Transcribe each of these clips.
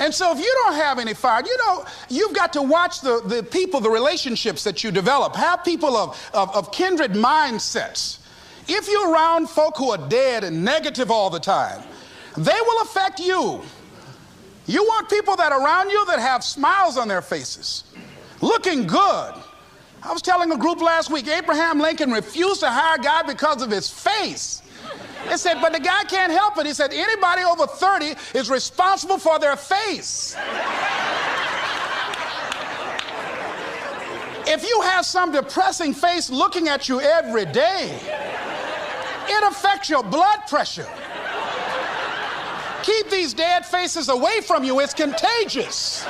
And so if you don't have any fire, you've got to watch the people, the relationships that you develop. Have people of kindred mindsets. If you're around folk who are dead and negative all the time, they will affect you. You want people that are around you that have smiles on their faces, looking good. I was telling a group last week, Abraham Lincoln refused to hire a guy because of his face. They said, but the guy can't help it. He said, anybody over 30 is responsible for their face. If you have some depressing face looking at you every day, it affects your blood pressure. Keep these dead faces away from you. It's contagious.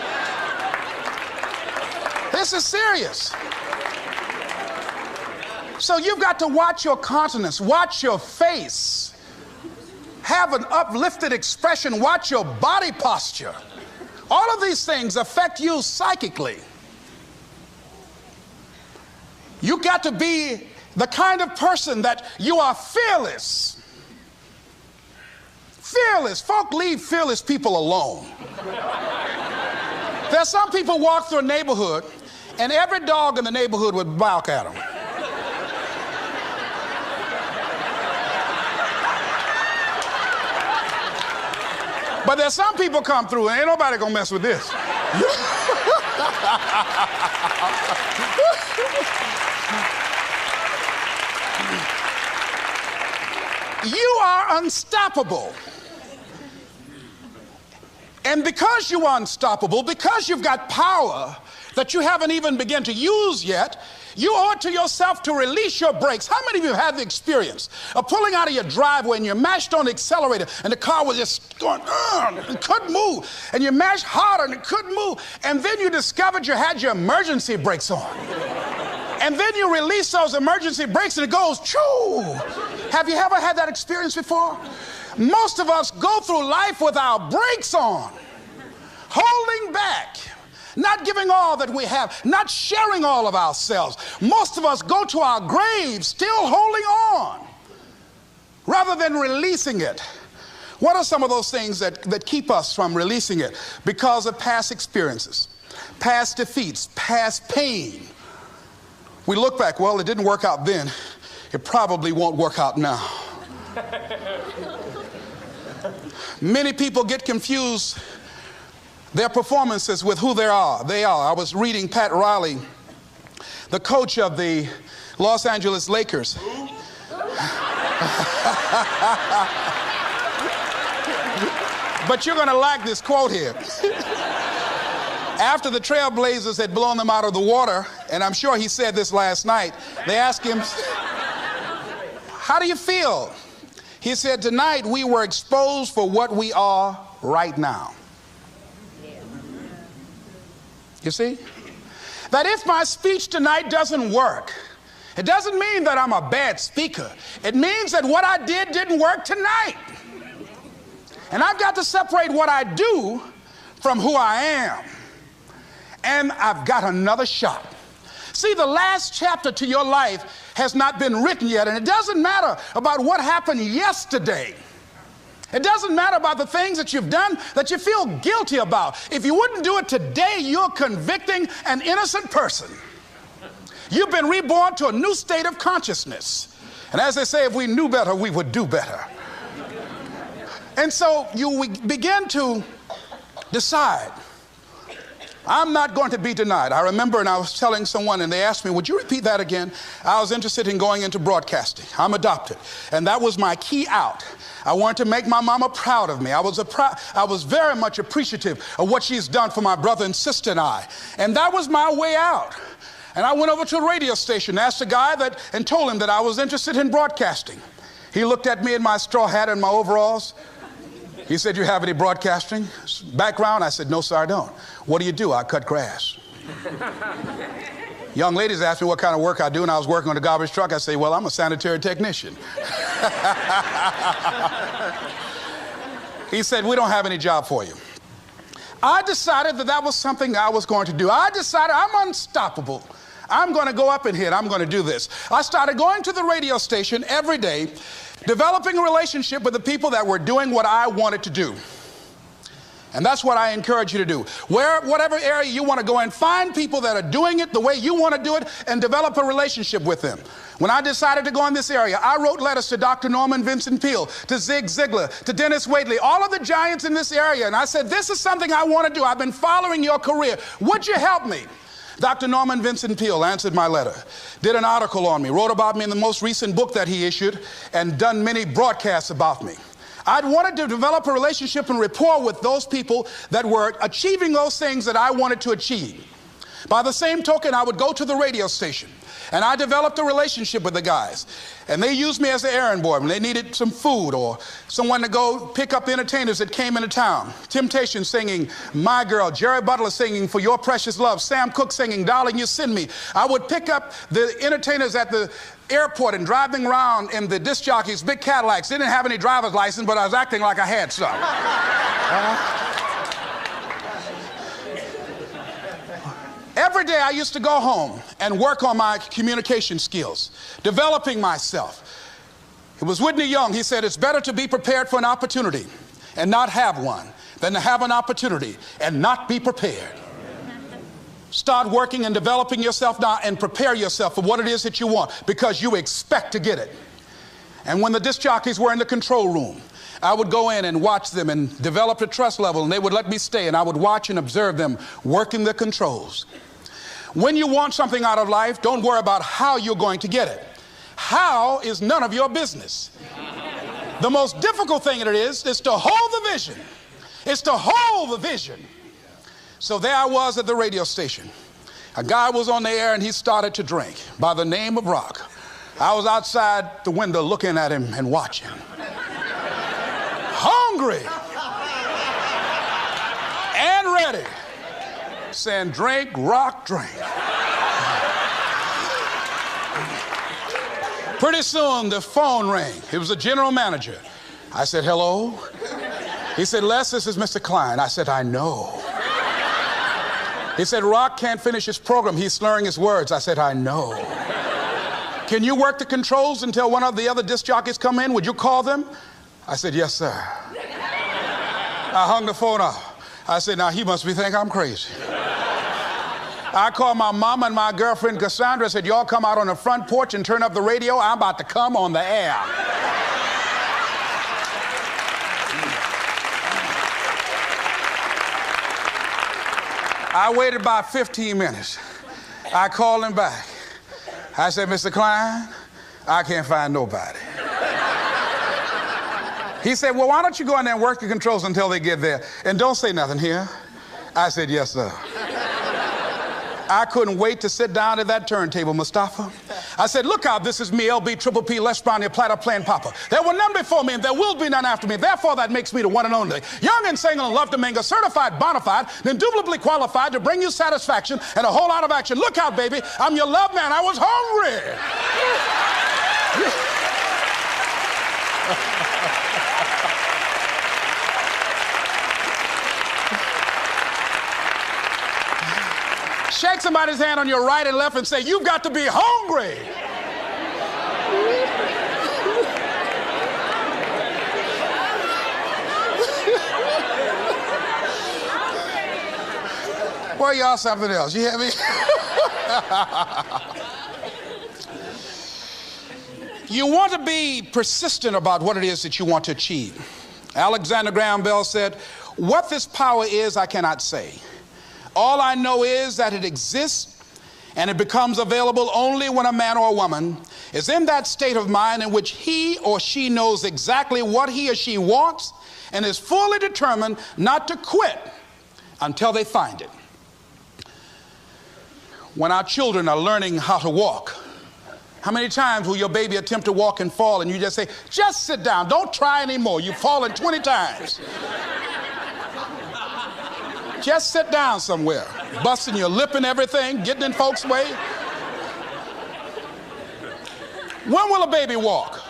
This is serious. So you've got to watch your countenance, watch your face, have an uplifted expression, watch your body posture. All of these things affect you psychically. You've got to be the kind of person that you are fearless. Fearless. Folk leave fearless people alone. There's some people walk through a neighborhood and every dog in the neighborhood would bark at them. But there's some people come through and ain't nobody gonna mess with this. You are unstoppable. And because you are unstoppable, because you've got power that you haven't even begun to use yet, you owe it to yourself to release your brakes. How many of you have the experience of pulling out of your driveway and you mashed on the accelerator and the car was just going, and couldn't move, and you mashed harder and it couldn't move, and then you discovered you had your emergency brakes on. And then you release those emergency brakes and it goes, choo! Have you ever had that experience before? Most of us go through life with our brakes on, holding back, not giving all that we have, not sharing all of ourselves. Most of us go to our graves still holding on rather than releasing it. What are some of those things that keep us from releasing it? Because of past experiences, past defeats, past pain. We look back, well, it didn't work out then. It probably won't work out now. Many people get confused their performances with who they are. I was reading Pat Riley, the coach of the Los Angeles Lakers. But you're going to like this quote here. After the Trailblazers had blown them out of the water, and I'm sure he said this last night, they asked him, how do you feel? He said, tonight we were exposed for what we are right now. You see? That if my speech tonight doesn't work, it doesn't mean that I'm a bad speaker. It means that what I did didn't work tonight. And I've got to separate what I do from who I am. And I've got another shot. See, the last chapter to your life has not been written yet, and it doesn't matter about what happened yesterday. It doesn't matter about the things that you've done that you feel guilty about. If you wouldn't do it today, you're convicting an innocent person. You've been reborn to a new state of consciousness. And as they say, if we knew better, we would do better. And so you begin to decide, I'm not going to be denied. I remember, and I was telling someone, and they asked me, would you repeat that again? I was interested in going into broadcasting. I'm adopted. And that was my key out. I wanted to make my mama proud of me. I was very much appreciative of what she's done for my brother and sister and I. And that was my way out. And I went over to a radio station, asked a guy and told him that I was interested in broadcasting. He looked at me in my straw hat and my overalls. He said, you have any broadcasting background? I said, no, sir, I don't. What do you do? I cut grass. Young ladies asked me what kind of work I do, and I was working on a garbage truck. I say, well, I'm a sanitary technician. He said, we don't have any job for you. I decided that was something I was going to do. I decided I'm unstoppable. I'm going to go up in here and I'm going to do this. I started going to the radio station every day, developing a relationship with the people that were doing what I wanted to do. And that's what I encourage you to do. Whatever area you want to go in, find people that are doing it the way you want to do it and develop a relationship with them. When I decided to go in this area, I wrote letters to Dr. Norman Vincent Peale, to Zig Ziglar, to Dennis Waitley, all of the giants in this area. And I said, this is something I want to do. I've been following your career. Would you help me? Dr. Norman Vincent Peale answered my letter, did an article on me, wrote about me in the most recent book that he issued, and done many broadcasts about me. I'd wanted to develop a relationship and rapport with those people that were achieving those things that I wanted to achieve. By the same token, I would go to the radio station, and I developed a relationship with the guys. And they used me as an errand boy when they needed some food or someone to go pick up entertainers that came into town. Temptation singing My Girl, Jerry Butler singing For Your Precious Love, Sam Cooke singing Darling You Send Me. I would pick up the entertainers at the airport and drive them around in the disc jockeys, big Cadillacs. They didn't have any driver's license, but I was acting like I had some. Every day I used to go home and work on my communication skills, developing myself. It was Whitney Young. He said, it's better to be prepared for an opportunity and not have one than to have an opportunity and not be prepared. Start working and developing yourself now and prepare yourself for what it is that you want, because you expect to get it. And when the disc jockeys were in the control room, I would go in and watch them and develop a trust level, and they would let me stay, and I would watch and observe them working the controls. When you want something out of life, don't worry about how you're going to get it. How is none of your business. The most difficult thing it is to hold the vision. It's to hold the vision. So there I was at the radio station. A guy was on the air and he started to drink by the name of Rock. I was outside the window looking at him and watching. Hungry and ready, saying, drink, Rock, drink. Pretty soon the phone rang. It was the general manager. I said, hello? He said, Les, this is Mr. Klein. I said, I know. He said, Rock can't finish his program. He's slurring his words. I said, I know. Can you work the controls until one of the other disc jockeys come in? Would you call them? I said, yes, sir. I hung the phone up. I said, now he must be thinking I'm crazy. I called my mom and my girlfriend Cassandra. I said, y'all come out on the front porch and turn up the radio. I'm about to come on the air. I waited about 15 minutes. I called him back. I said, Mr. Klein, I can't find nobody. He said, well, why don't you go in there and work the controls until they get there? And don't say nothing here. I said, yes, sir. I couldn't wait to sit down at that turntable, Mustafa. I said, look out, this is me, LB, Triple P, Les Brown, your platter playing Papa. There were none before me, and there will be none after me. Therefore, that makes me the one and only. Young and single and love to mingle, certified, bona fide, indubitably qualified to bring you satisfaction and a whole lot of action. Look out, baby, I'm your love man. I was hungry. Shake somebody's hand on your right and left and say, you've got to be hungry. Well, y'all something else. You hear me? You want to be persistent about what it is that you want to achieve. Alexander Graham Bell said, what this power is, I cannot say. All I know is that it exists, and it becomes available only when a man or a woman is in that state of mind in which he or she knows exactly what he or she wants and is fully determined not to quit until they find it. When our children are learning how to walk, how many times will your baby attempt to walk and fall and you just say, just sit down, don't try anymore, you've fallen 20 times. Just sit down somewhere, busting your lip and everything, getting in folks' way. When will a baby walk?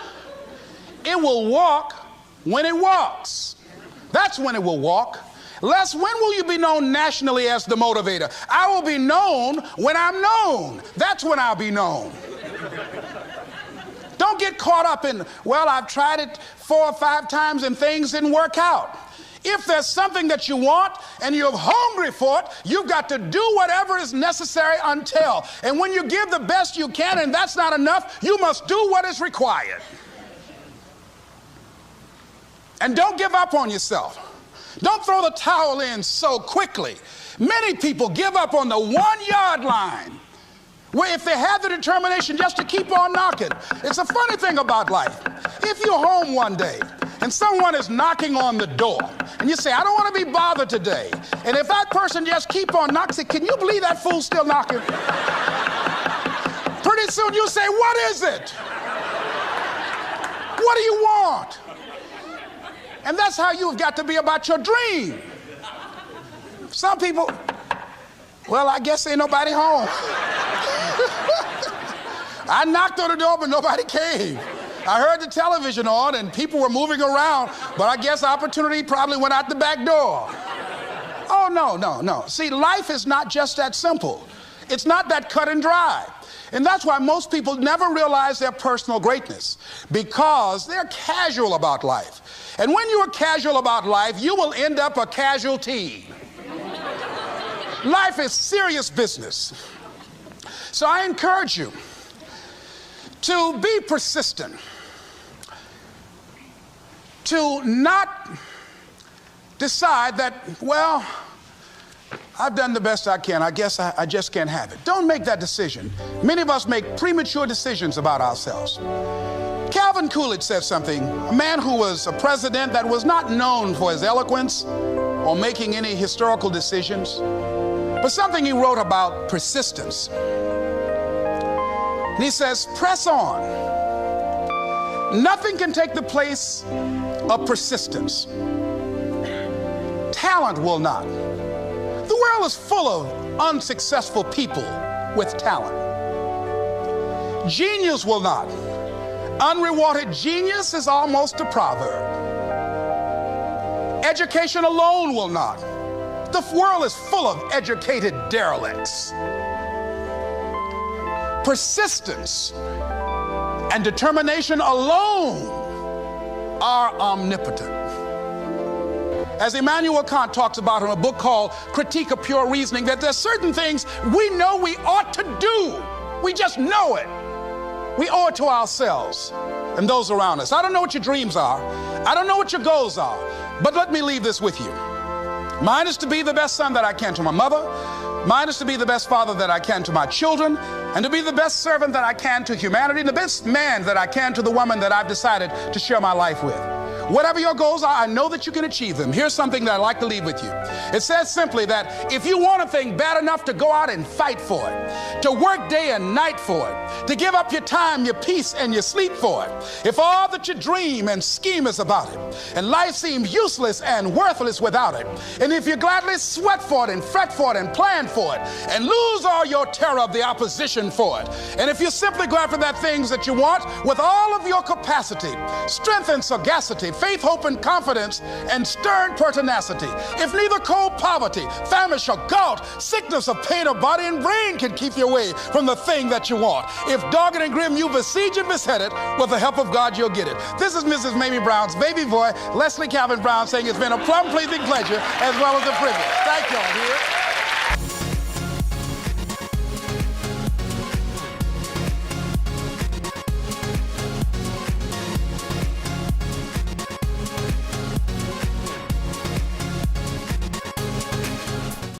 It will walk when it walks. That's when it will walk. Les, when will you be known nationally as the motivator? I will be known when I'm known. That's when I'll be known. Don't get caught up in, well, I've tried it 4 or 5 times and things didn't work out. If there's something that you want and you're hungry for it, you've got to do whatever is necessary until. And when you give the best you can and that's not enough, you must do what is required. And don't give up on yourself. Don't throw the towel in so quickly. Many people give up on the 1-yard line, where if they have the determination just to keep on knocking. It's a funny thing about life. If you're home one day and someone is knocking on the door and you say, I don't want to be bothered today. And if that person just keep on knocking, say, can you believe that fool's still knocking? Pretty soon you say, what is it? What do you want? And that's how you've got to be about your dream. Some people, well, I guess ain't nobody home. I knocked on the door, but nobody came. I heard the television on and people were moving around, but I guess opportunity probably went out the back door. Oh, no. See, life is not just that simple. It's not that cut and dry. And that's why most people never realize their personal greatness, because they're casual about life. And when you are casual about life, you will end up a casualty. Life is serious business. So I encourage you to be persistent, to not decide that, well, I've done the best I can. I guess I just can't have it. Don't make that decision. Many of us make premature decisions about ourselves. Calvin Coolidge said something, a man who was a president that was not known for his eloquence or making any historical decisions, but something he wrote about persistence. And he says, press on. Nothing can take the place of persistence. Talent will not. The world is full of unsuccessful people with talent. Genius will not. Unrewarded genius is almost a proverb. Education alone will not. The world is full of educated derelicts. Persistence and determination alone are omnipotent. As Immanuel Kant talks about in a book called Critique of Pure Reasoning, that there's certain things we know we ought to do. We just know it. We owe it to ourselves and those around us. I don't know what your dreams are. I don't know what your goals are. But let me leave this with you. Mine is to be the best son that I can to my mother. Mine is to be the best father that I can to my children, and to be the best servant that I can to humanity, and the best man that I can to the woman that I've decided to share my life with. Whatever your goals are, I know that you can achieve them. Here's something that I'd like to leave with you. It says simply that if you want a thing bad enough to go out and fight for it, to work day and night for it, to give up your time, your peace, and your sleep for it, if all that you dream and scheme is about it, and life seems useless and worthless without it, and if you gladly sweat for it and fret for it and plan for it, and lose all your terror of the opposition for it, and if you simply go after that things that you want with all of your capacity, strength and sagacity, faith, hope, and confidence, and stern pertinacity. If neither cold poverty, famish, or gout, sickness or pain of body and brain can keep you away from the thing that you want. If dogged and grim you besiege and beset it, with the help of God you'll get it. This is Mrs. Mamie Brown's baby boy, Leslie Calvin Brown, saying it's been a plum-pleasing pleasure as well as a privilege. Thank y'all.